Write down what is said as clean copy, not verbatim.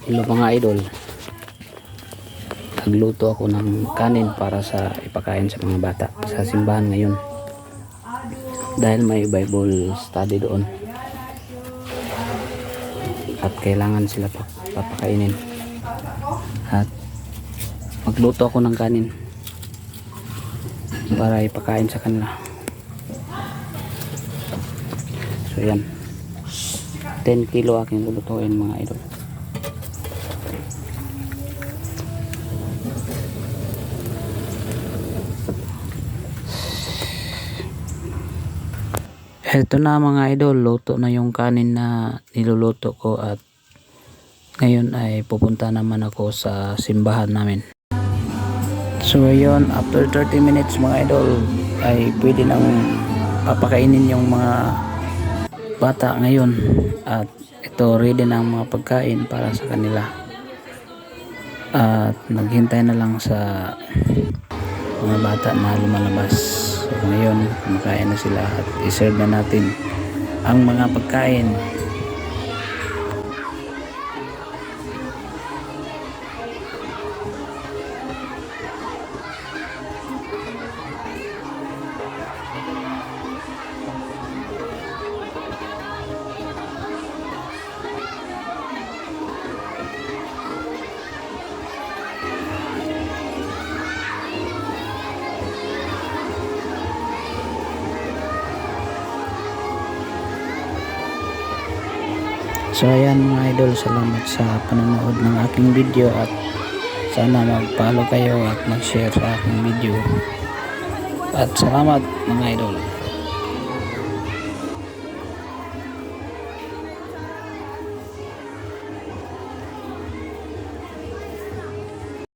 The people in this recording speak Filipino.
Hello mga idol, nagluto ako ng kanin para sa ipakain sa mga bata sa simbahan ngayon dahil may Bible study doon at kailangan sila papakainin at magluto ako ng kanin para ipakain sa kanila. So yan, 10 kilo aking lulutuin mga idol. Eto na mga idol, luto na yung kanin na niluluto ko at ngayon ay pupunta naman ako sa simbahan namin. So yun, after 30 minutes mga idol ay pwede nang papakainin yung mga bata ngayon at ito ready na ang mga pagkain para sa kanila at naghintay na lang sa mga bata na lumalabas. So ngayon kumakain na sila at iserve na natin ang mga pagkain. So ayan mga idol, salamat sa panonood ng aking video at sana mag-follow kayo at mag-share sa aking video at salamat mga idol.